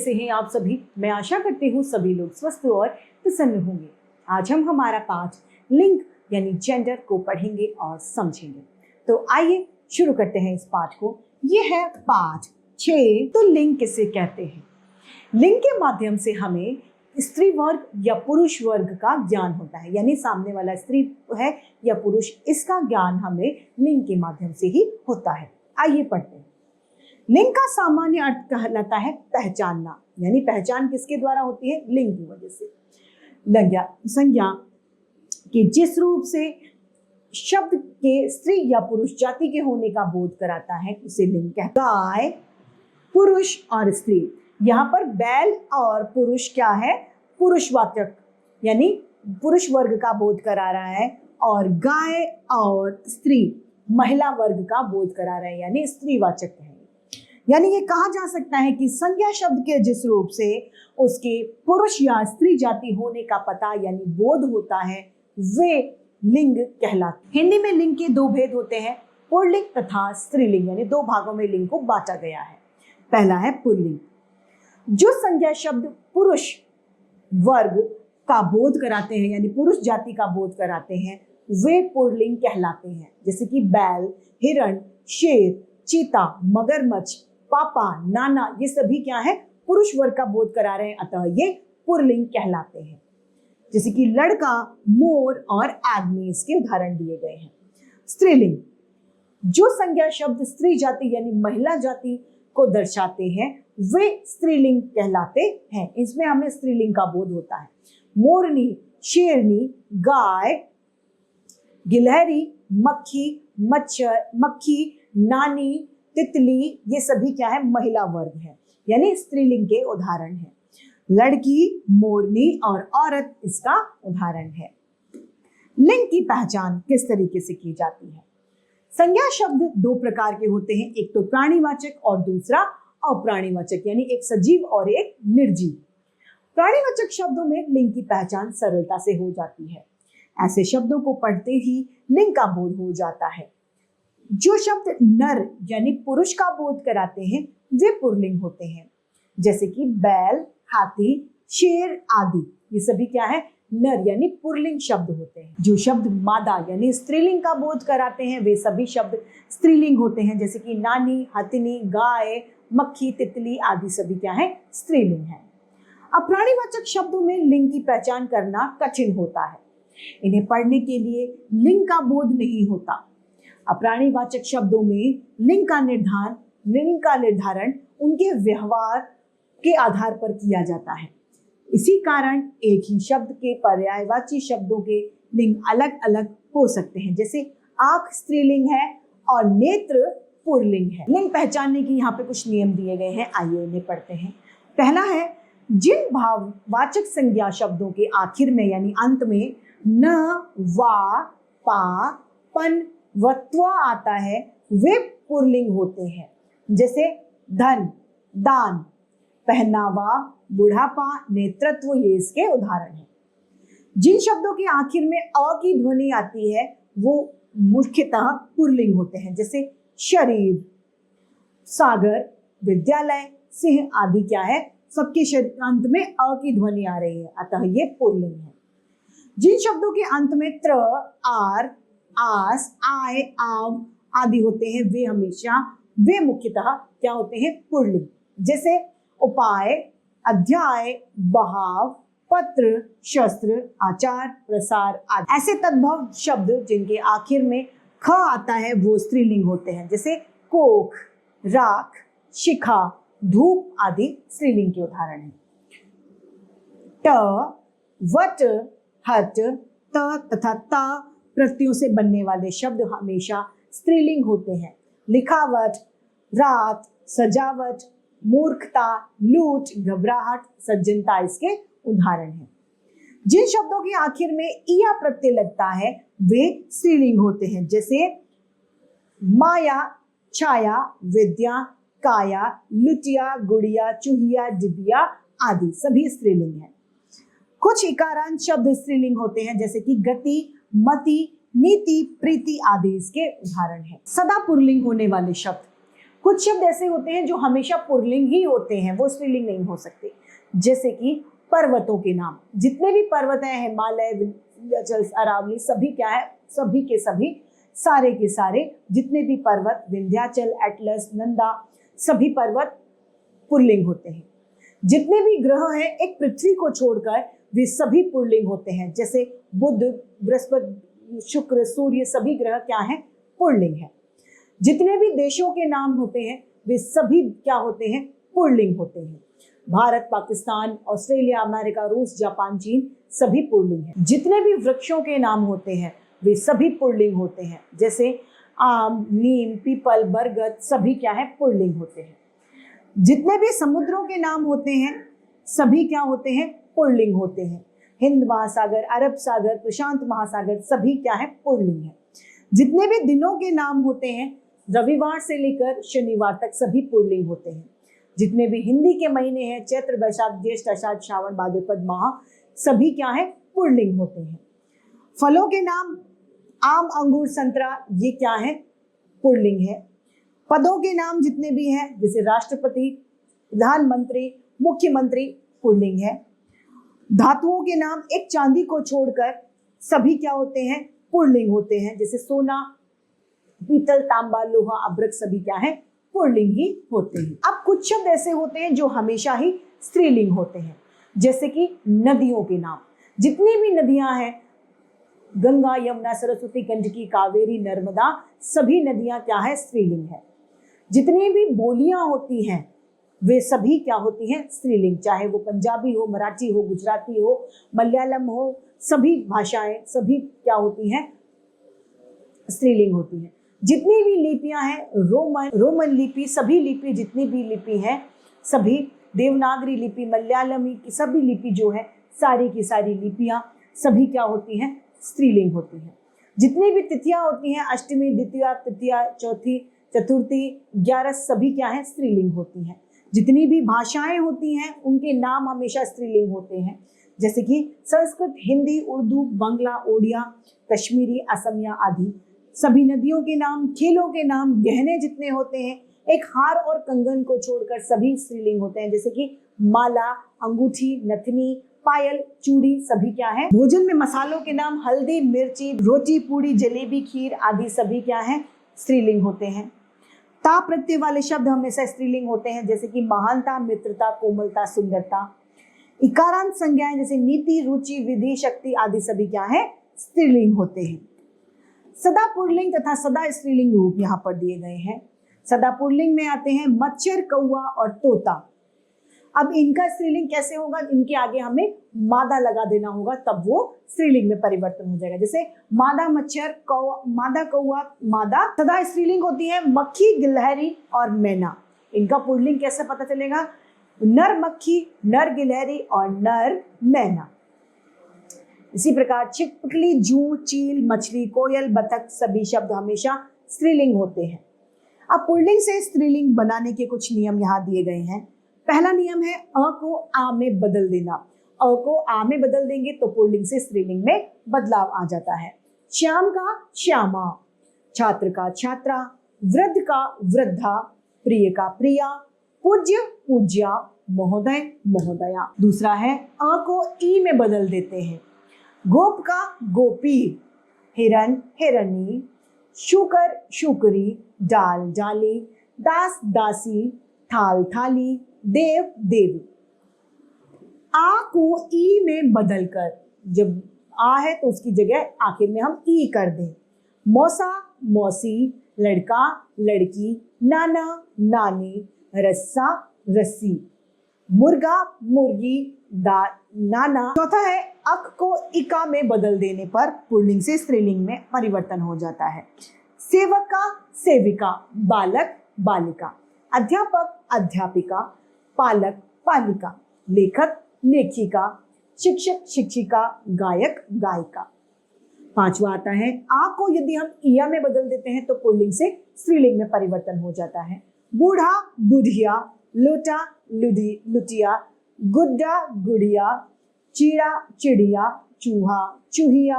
कैसे हैं आप सभी? मैं आशा करती हूँ सभी लोग स्वस्थ और प्रसन्न होंगे। आज हम हमारा पाठ लिंग यानी जेंडर को पढ़ेंगे और समझेंगे। तो आइए शुरू करते हैं इस पाठ को। ये है पाठ 6। तो लिंग किसे कहते हैं? लिंग के माध्यम से हमें स्त्री वर्ग या पुरुष वर्ग का ज्ञान होता है, यानी सामने वाला स्त्री है या पुरुष, इसका ज्ञान हमें लिंग के माध्यम से ही होता है। आइए पढ़ते हैं। लिंग का सामान्य अर्थ कहलाता है पहचानना, यानी पहचान किसके द्वारा होती है? लिंग की वजह से। संज्ञा कि जिस रूप से शब्द के स्त्री या पुरुष जाति के होने का बोध कराता है उसे लिंग कहता है। गाय, पुरुष और स्त्री, यहाँ पर बैल और पुरुष क्या है? पुरुषवाचक, यानी पुरुष वर्ग का बोध करा रहा है, और गाय और स्त्री महिला वर्ग का बोध करा रहा है, यानी स्त्रीवाचक है। यानी ये कहा जा सकता है कि संज्ञा शब्द के जिस रूप से उसके पुरुष या स्त्री जाति होने का पता यानी बोध होता है वे लिंग कहलाते। हिंदी में लिंग के दो भेद होते हैं, पुल्लिंग तथा स्त्रीलिंग, यानी दो भागों में लिंग को बांटा गया है। पहला है पुल्लिंग। जो संज्ञा शब्द पुरुष वर्ग का बोध कराते हैं यानी पुरुष जाति का बोध कराते हैं वे पुल्लिंग कहलाते हैं, जैसे कि बैल, हिरण, शेर, चीता, मगरमच्छ, पापा, नाना, ये सभी क्या है? पुरुष वर्ग का बोध करा रहे हैं, अतः ये पुल्लिंग कहलाते हैं। जैसे कि लड़का, मोर और आदमी, इसके उदाहरण दिए गए हैं। स्त्रीलिंग। जो संज्ञा शब्द स्त्री जाति यानी महिला जाति को दर्शाते हैं वे स्त्रीलिंग कहलाते हैं। इसमें हमें स्त्रीलिंग का बोध होता है। मोरनी, शेरनी, गाय, गिलहरी, मक्खी, मच्छर, मक्खी, नानी, तितली, ये सभी क्या है? महिला वर्ग है, यानी स्त्रीलिंग के उदाहरण है। लड़की, मोरनी और औरत इसका उदाहरण है। लिंग की पहचान किस तरीके से की जाती है? संज्ञा शब्द दो प्रकार के होते हैं, एक तो प्राणीवाचक और दूसरा अप्राणीवाचक, यानी एक सजीव और एक निर्जीव। प्राणीवाचक शब्दों में लिंग की पहचान सरलता से हो जाती है। ऐसे शब्दों को पढ़ते ही लिंग का बोध हो जाता है। जो शब्द नर यानी पुरुष का बोध कराते हैं वे पुल्लिंग होते हैं, जैसे कि बैल, हाथी, शेर आदि, ये सभी क्या है? नर यानी पुल्लिंग शब्द होते हैं। जो शब्द मादा यानी स्त्रीलिंग का बोध कराते हैं वे सभी शब्द स्त्रीलिंग होते हैं, जैसे कि नानी, हथिनी, गाय, मक्खी, तितली आदि सभी क्या है? स्त्रीलिंग है। अप्राणीवाचक शब्दों में लिंग की पहचान करना कठिन होता है। इन्हें पढ़ने के लिए लिंग का बोध नहीं होता। अप्राणीवाचक शब्दों में लिंग का निर्धारण उनके व्यवहार के आधार पर किया जाता है। इसी कारण एक ही शब्द के पर्यायवाची शब्दों के लिंग अलग अलग हो सकते हैं, जैसे आंख स्त्रीलिंग है और नेत्र पुल्लिंग है। लिंग पहचानने की यहाँ पे कुछ नियम दिए गए हैं, आइए उन्हें पढ़ते हैं। पहला है, जिन भाववाचक संज्ञा शब्दों के आखिर में यानी अंत में न, वा, पा, पन, वत्वा आता है वे पुल्लिंग होते हैं, जैसे धन, दान, पहनावा, बुढ़ापा, नेतृत्व, ये इसके उदाहरण हैं। जिन शब्दों के आखिर में अ की ध्वनि आती है वो मुख्यतः पुल्लिंग होते हैं, जैसे शरीर, सागर, विद्यालय, सिंह आदि क्या है? सबके अंत में अ की ध्वनि आ रही है, अतः ये पुल्लिंग है। जिन शब्दों के अंत में त्र, आर, आस, आय, आव आदि होते हैं वे मुख्यतः क्या होते हैं? पुल्लिंग, जैसे उपाय, अध्याय, बहाव, पत्र, शस्त्र, आचार, प्रसार आदि। ऐसे तद्भव शब्द जिनके आखिर में ख आता है वो स्त्रीलिंग होते हैं, जैसे कोख, राख, शिखा, धूप आदि स्त्रीलिंग के उदाहरण हैं। ट, वट, हट, त तथा ता प्रत्ययों से बनने वाले शब्द हमेशा स्त्रीलिंग होते हैं। लिखावट, रात, सजावट, मूर्खता, लूट, घबराहट, सज्जनता इसके उदाहरण हैं। जिन शब्दों के आखिर में इया प्रत्यय लगता है वे स्त्रीलिंग होते हैं, जैसे माया, छाया, विद्या, काया, लुटिया, गुड़िया, चूहिया, डिबिया आदि सभी स्त्रीलिंग हैं। कुछ इकारांत शब्द स्त्रीलिंग होते हैं, जैसे कि गति, मति, नीति, प्रीति आदि इसके उदाहरण हैं। सदा पुल्लिंग होने वाले शब्द कुछ शब्द ऐसे होते हैं जो हमेशा पुल्लिंग ही होते हैं, वो स्त्रीलिंग नहीं हो सकते। जैसे कि पर्वतों के नाम, जितने भी पर्वत हैं, हिमालय, विंध्याचल, अरावली, सभी क्या है, सभी के सभी, सारे के सारे जितने भी पर्वत, विंध्याचल, एटलस, नंदा, सभी पर्वत पुल्लिंग होते हैं। जितने भी ग्रह हैं एक पृथ्वी को छोड़कर वे सभी पुल्लिंग होते हैं। जैसे बुध, बृहस्पति, शुक्र, सूर्य, सभी ग्रह क्या हैं, पुल्लिंग है। जितने भी देशों के नाम होते हैं वे सभी क्या होते हैं, पुल्लिंग होते हैं। भारत, पाकिस्तान, ऑस्ट्रेलिया, अमेरिका, रूस, जापान, चीन, सभी पुल्लिंग है। जितने भी वृक्षों के नाम होते हैं वे सभी पुल्लिंग होते हैं। जैसे आम, नीम, पीपल, बरगद, सभी क्या है, पुल्लिंग होते हैं। जितने भी समुद्रों के नाम होते हैं सभी क्या होते हैं, पुल्लिंग होते हैं। हिंद महासागर, अरब सागर, प्रशांत महासागर, सभी क्या है, पुल्लिंग है। जितने भी दिनों के नाम होते हैं रविवार से लेकर शनिवार तक, सभी पुल्लिंग होते हैं। जितने भी हिंदी के महीने हैं, चैत्र, वैशाख, ज्येष्ठ, आषाढ़, श्रावण, भाद्रपद माह, सभी क्या है, पुल्लिंग होते हैं। फलों के नाम आम, अंगूर, संतरा, ये क्या है, पुल्लिंग है। पदों के नाम जितने भी हैं जैसे राष्ट्रपति, प्रधानमंत्री, मुख्यमंत्री, पुल्लिंग है। धातुओं के नाम एक चांदी को छोड़कर सभी क्या होते हैं, पुल्लिंग होते हैं। जैसे सोना, पीतल, तांबा, लोहा, अभ्रक, सभी क्या है, पुल्लिंग ही होते हैं। अब कुछ शब्द ऐसे होते हैं जो हमेशा ही स्त्रीलिंग होते हैं। जैसे कि नदियों के नाम, जितनी भी नदियां हैं, गंगा, यमुना, सरस्वती, गंडकी, कावेरी, नर्मदा, सभी नदियां क्या है, स्त्रीलिंग है। जितनी भी बोलियां होती हैं वे सभी क्या होती हैं, स्त्रीलिंग। चाहे वो पंजाबी हो, मराठी हो, गुजराती हो, मलयालम हो, सभी भाषाएं सभी क्या होती हैं, स्त्रीलिंग होती हैं। जितनी भी लिपियां हैं, रोमन लिपि, सभी लिपि, जितनी भी लिपि हैं, सभी देवनागरी लिपि, मलयालमी की सभी लिपि जो है, सारी की सारी लिपियां सभी क्या होती हैं, स्त्रीलिंग होती हैं। जितनी भी तिथियां होती हैं, अष्टमी, द्वितीया, तृतीया, चौथी, चतुर्थी, 11, सभी क्या है, स्त्रीलिंग होती हैं। जितनी भी भाषाएं होती हैं उनके नाम हमेशा स्त्रीलिंग होते हैं। जैसे कि संस्कृत, हिंदी, उर्दू, बांग्ला, ओडिया, कश्मीरी, असमिया आदि। सभी नदियों के नाम, खेलों के नाम, गहने जितने होते हैं, एक हार और कंगन को छोड़कर सभी स्त्रीलिंग होते हैं। जैसे कि माला, अंगूठी, नथनी, पायल, चूड़ी, सभी क्या है। भोजन में मसालों के नाम हल्दी, मिर्ची, रोटी, पूड़ी, जलेबी, खीर आदि सभी क्या है, स्त्रीलिंग होते हैं। ता प्रत्यय वाले शब्द हमेशा स्त्रीलिंग होते हैं। जैसे कि महानता, मित्रता, कोमलता, सुंदरता। इकारांत संज्ञाएं जैसे नीति, रुचि, विधि, शक्ति आदि सभी क्या है, स्त्रीलिंग होते हैं। सदा पुल्लिंग तथा सदा स्त्रीलिंग रूप यहाँ पर दिए गए हैं। सदा पुल्लिंग में आते हैं मच्छर, कौवा और तोता। अब इनका स्त्रीलिंग कैसे होगा, इनके आगे हमें मादा लगा देना होगा, तब वो स्त्रीलिंग में परिवर्तन हो जाएगा। जैसे मादा मच्छर, कौवा, मादा कौवा, मादा। सदा स्त्रीलिंग होती है मक्खी, गिलहरी और मैना। इनका पुल्लिंग कैसे पता चलेगा, नर मक्खी, नर गिलहरी और नर मैना। इसी प्रकार छिपकली, जू, चील, मछली, कोयल, बतख, सभी शब्द हमेशा स्त्रीलिंग होते हैं। अब पुल्लिंग से स्त्रीलिंग बनाने के कुछ नियम यहाँ दिए गए हैं। पहला नियम है अ को आ में बदल देना। अ को आ में बदल देंगे तो पुल्लिंग से स्त्रीलिंग में बदलाव आ जाता है। श्याम का श्यामा, छात्र का छात्रा, वृद्ध का वृद्धा, प्रिय का प्रिया, पूज्य पूज्या, महोदय महोदया। दूसरा है अ को ई में बदल देते हैं। गोप का गोपी, हिरन हिरनी, शुकर शुकरी, डाल डाली, दास दासी, थाल थाली, देव देवी। आ को ई में बदलकर, जब आ है तो उसकी जगह आखिर में हम ई कर दें। मौसा मौसी, लड़का लड़की, नाना नानी, रस्सा रस्सी, मुर्गा मुर्गी, नाना। चौथा है अक को इका में बदल देने पर पुल्लिंग से स्त्रीलिंग में परिवर्तन हो जाता है। सेवक का सेविका, बालक बालिका, अध्यापक अध्यापिका, पालक पालिका, लेखक लेखिका, शिक्षक शिक्षिका, गायक गायिका। पांचवा आता है आ को यदि हम इया में बदल देते हैं तो पुल्लिंग से स्त्रीलिंग में परिवर्तन हो जाता है। बूढ़ा बुढ़िया, लोटा लुडी लुटिया, गुड्डा गुड़िया, चीड़ा चिड़िया, चूहा चूहिया,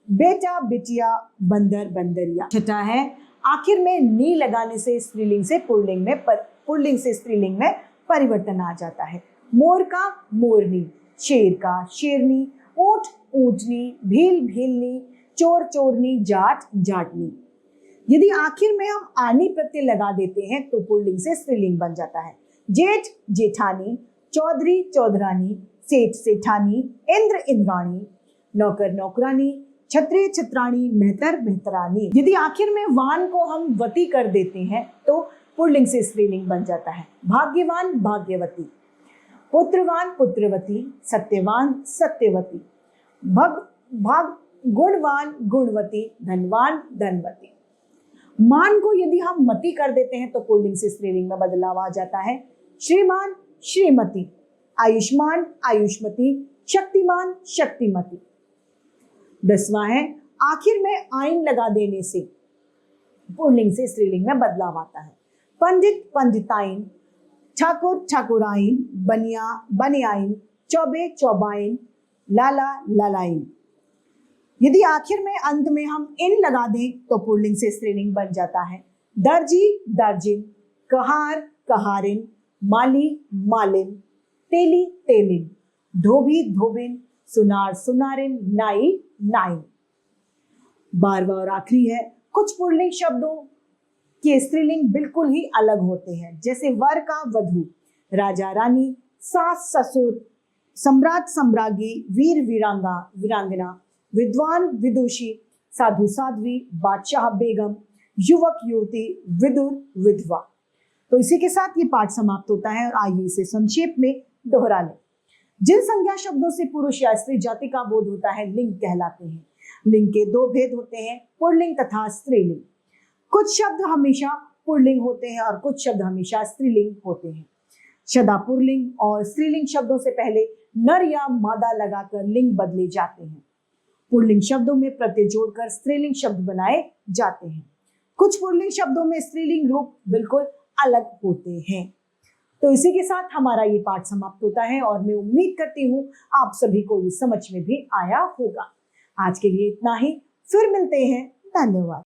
बेटा बिटिया, बंदर बंदरिया। छठा है आखिर में नी लगाने से स्त्रीलिंग से पुल्लिंग में पुल्लिंग से स्त्रीलिंग में परिवर्तन आ जाता है। मोर का मोरनी, शेर का शेरनी, ऊंट ऊंटनी, भील भीलनी, चोर चोरनी, जाट जाटनी। यदि आखिर में हम आनी प्रत्यय लगा देते हैं तो पुल्लिंग से स्त्रीलिंग बन जाता है। जेठ जेठानी, चौधरी चौधरानी, सेठ सेठानी, इंद्र इंद्राणी, नौकर नौकरानी, छत्री छत्राणी, मेहतर मेहतरानी। यदि आखिर में वान को हम वती कर देते हैं तो पुल्लिंग से स्त्रीलिंग बन जाता है। भाग्यवान भाग्यवती, पुत्रवान पुत्रवती, सत्यवान सत्यवती, गुणवान गुणवती, धनवान धनवती। मान को यदि हम मती कर देते हैं तो पुल्लिंग से स्त्रीलिंग में बदलाव आ जाता है। श्रीमान श्रीमती, आयुष्मान आयुष्मती, शक्तिमान शक्तिमती। 10वां है आखिर में आइन लगा देने से पुल्लिंग से स्त्रीलिंग में बदलाव आता है। पंडित पंडिताइन, ठाकुर ठाकुराइन, बनिया बनियाइन, चौबे चौबाइन, लाला लालाइन। यदि आखिर में अंत में हम इन लगा दें तो पुल्लिंग से स्त्रीलिंग बन जाता है। दर्जी दर्जिन, कहार कहारिन, माली मालिन, तेली तेलिन, धोबी धोबिन, सुनार सुनारिन, नाई नाइन। 12वां और आखिरी है कुछ पुल्लिंग शब्दों के स्त्रीलिंग बिल्कुल ही अलग होते हैं, जैसे वर का वधू, राजा रानी, सास ससुर, सम्राट सम्राज्ञी, वीर वीरांगा वीरांगना, विद्वान विदुषी, साधु साध्वी, बादशाह बेगम, युवक युवती, विदुर विधवा। तो इसी के साथ ये पाठ समाप्त होता है और आइए इसे संक्षेप में दोहरा लें। जिन संज्ञा शब्दों से पुरुष या स्त्री जाति का बोध होता है लिंग कहलाते हैं। लिंग के 2 भेद होते हैं, पुल्लिंग तथा स्त्रीलिंग। कुछ शब्द हमेशा पुल्लिंग होते हैं और कुछ शब्द हमेशा स्त्रीलिंग होते हैं। सदा पुल्लिंग और स्त्रीलिंग शब्दों से पहले नर या मादा लगाकर लिंग बदले जाते हैं। पुल्लिंग शब्दों में प्रत्यय जोड़कर स्त्रीलिंग शब्द बनाए जाते हैं। कुछ पुल्लिंग शब्दों में स्त्रीलिंग रूप बिल्कुल अलग होते हैं। तो इसी के साथ हमारा ये पाठ समाप्त होता है और मैं उम्मीद करती हूँ आप सभी को ये समझ में भी आया होगा। आज के लिए इतना ही, फिर मिलते हैं। धन्यवाद।